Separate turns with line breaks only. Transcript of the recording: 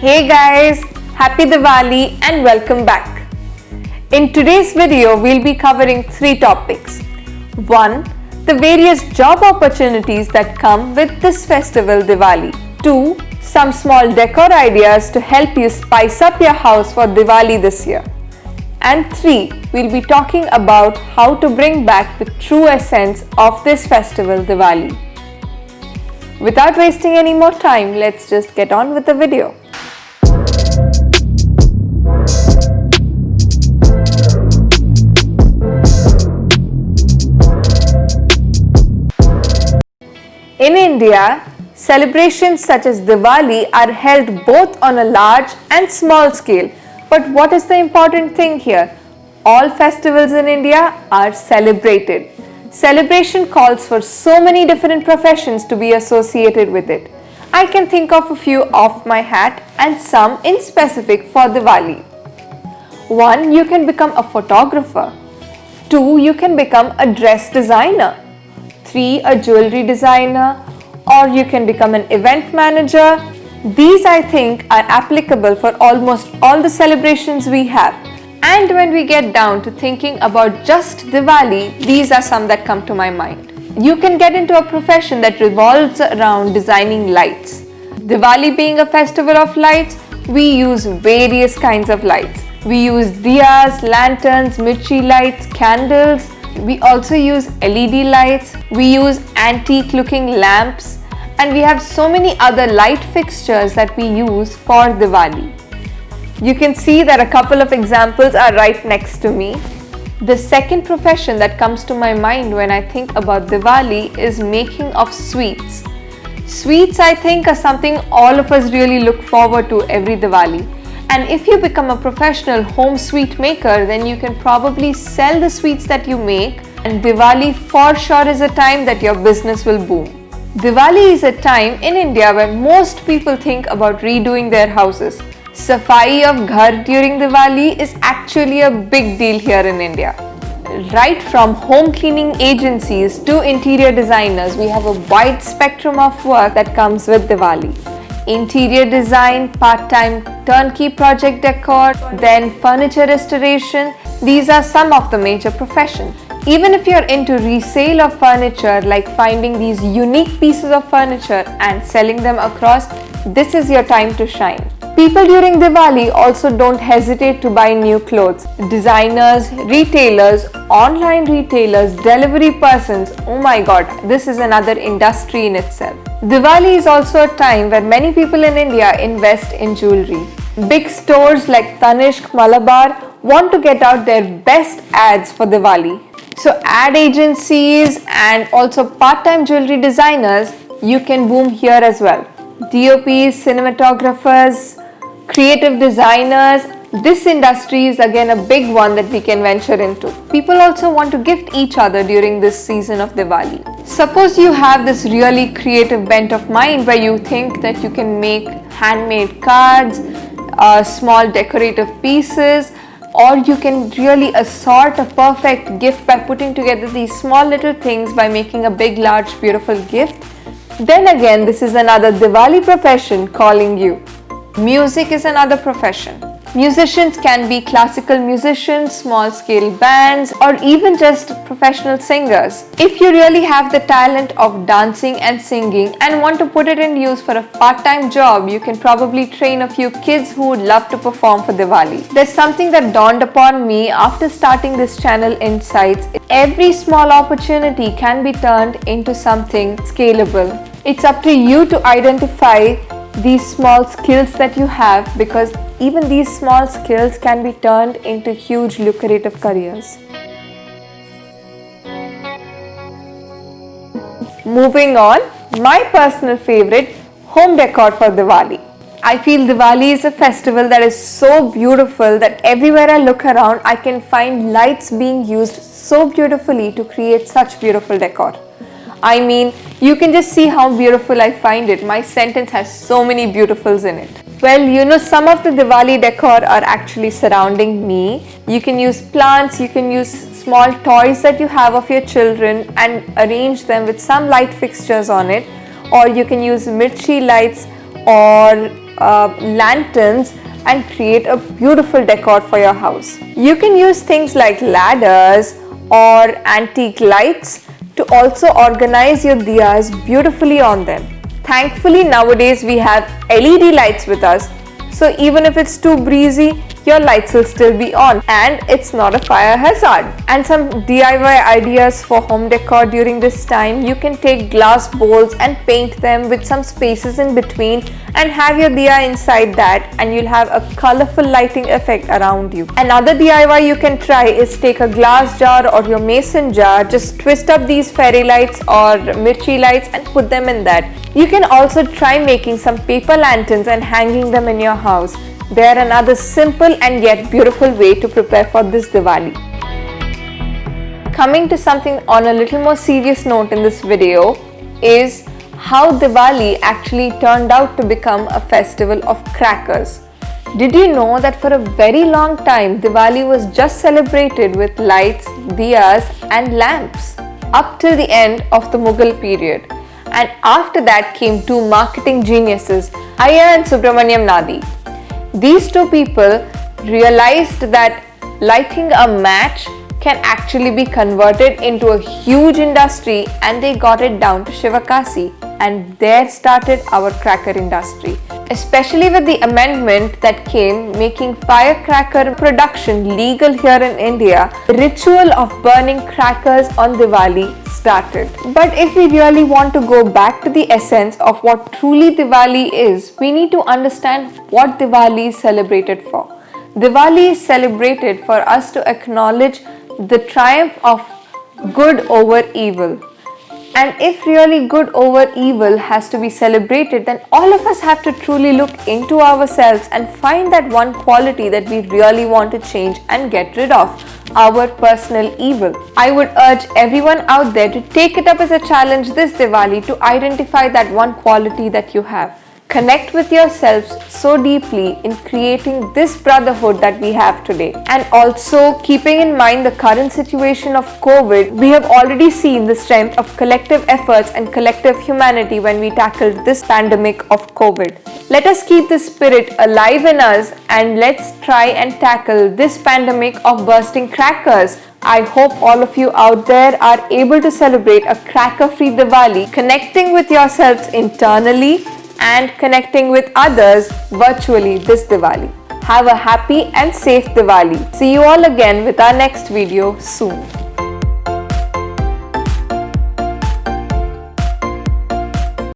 Hey guys, happy Diwali and welcome back. In today's video, we'll be covering 3 topics. 1. The various job opportunities that come with this festival Diwali. 2. Some small decor ideas to help you spice up your house for Diwali this year. And 3. We'll be talking about how to bring back the true essence of this festival Diwali. Without wasting any more time, let's just get on with the video. In India, celebrations such as Diwali are held both on a large and small scale. But what is the important thing here? All festivals in India are celebrated. Celebration calls for so many different professions to be associated with it. I can think of a few off my hat and some in specific for Diwali. 1. You can become a photographer. 2. You can become a dress designer. 3. A jewelry designer. Or you can become an event manager. These I think are applicable for almost all the celebrations we have. And when we get down to thinking about just Diwali, these are some that come to my mind. You can get into a profession that revolves around designing lights. Diwali being a festival of lights, we use various kinds of lights. We use diyas, lanterns, mirchi lights, candles. We also use LED lights. We use antique looking lamps. And we have so many other light fixtures that we use for Diwali. You can see that a couple of examples are right next to me. The second profession that comes to my mind when I think about Diwali is making of sweets. Sweets I think are something all of us really look forward to every Diwali. And if you become a professional home sweet maker, then you can probably sell the sweets that you make, and Diwali for sure is a time that your business will boom. Diwali is a time in India where most people think about redoing their houses. Safai of ghar during Diwali is actually a big deal here in India. Right from home cleaning agencies to interior designers, we have a wide spectrum of work that comes with Diwali. Interior design, part-time turnkey project decor, then furniture restoration. These are some of the major professions. Even if you're into resale of furniture, like finding these unique pieces of furniture and selling them across, this is your time to shine. People during Diwali also don't hesitate to buy new clothes. Designers, retailers, online retailers, delivery persons, oh my god, this is another industry in itself. Diwali is also a time where many people in India invest in jewelry. Big stores like Tanishq, Malabar want to get out their best ads for Diwali. So ad agencies and also part-time jewelry designers, you can boom here as well. DOPs, cinematographers, creative designers, this industry is again a big one that we can venture into. People also want to gift each other during this season of Diwali. Suppose you have this really creative bent of mind where you think that you can make handmade cards, small decorative pieces, or you can really assort a perfect gift by putting together these small little things by making a big, large, beautiful gift. Then again, this is another Diwali profession calling you. Music is another profession. Musicians can be classical musicians, small-scale bands, or even just professional singers. If you really have the talent of dancing and singing and want to put it in use for a part-time job, you can probably train a few kids who would love to perform for Diwali. There's something that dawned upon me after starting this channel Insights. Every small opportunity can be turned into something scalable. It's up to you to identify these small skills that you have, because even these small skills can be turned into huge lucrative careers. Moving on, my personal favorite, home decor for Diwali. I feel Diwali is a festival that is so beautiful that everywhere I look around, I can find lights being used so beautifully to create such beautiful decor. I mean, you can just see how beautiful I find it. My sentence has so many beautifuls in it. Well, you know, some of the Diwali decor are actually surrounding me. You can use plants, you can use small toys that you have of your children and arrange them with some light fixtures on it. Or you can use mirchi lights or lanterns and create a beautiful decor for your house. You can use things like ladders or antique lights to also organize your diyas beautifully on them. Thankfully, nowadays we have LED lights with us, so even if it's too breezy, your lights will still be on and it's not a fire hazard. And some DIY ideas for home decor during this time: you can take glass bowls and paint them with some spaces in between and have your diya inside that, and you'll have a colorful lighting effect around you. Another DIY you can try is take a glass jar or your mason jar, just twist up these fairy lights or mirchi lights and put them in that. You can also try making some paper lanterns and hanging them in your house. They are another simple and yet beautiful way to prepare for this Diwali. Coming to something on a little more serious note in this video is how Diwali actually turned out to become a festival of crackers. Did you know that for a very long time Diwali was just celebrated with lights, diyas and lamps up till the end of the Mughal period? And after that came two marketing geniuses, Iyer and Subramaniam Nadi. These two people realized that lighting a match can actually be converted into a huge industry, and they got it down to Shivakasi, and there started our cracker industry. Especially with the amendment that came making firecracker production legal here in India, the ritual of burning crackers on Diwali started. But if we really want to go back to the essence of what truly Diwali is, we need to understand what Diwali is celebrated for. Diwali is celebrated for us to acknowledge the triumph of good over evil. And if really good over evil has to be celebrated, then all of us have to truly look into ourselves and find that one quality that we really want to change and get rid of, our personal evil. I would urge everyone out there to take it up as a challenge this Diwali to identify that one quality that you have. Connect with yourselves so deeply in creating this brotherhood that we have today. And also, keeping in mind the current situation of COVID, we have already seen the strength of collective efforts and collective humanity when we tackled this pandemic of COVID. Let us keep this spirit alive in us and let's try and tackle this pandemic of bursting crackers. I hope all of you out there are able to celebrate a cracker-free Diwali, connecting with yourselves internally and connecting with others virtually this Diwali. Have a happy and safe Diwali. See you all again with our next video soon.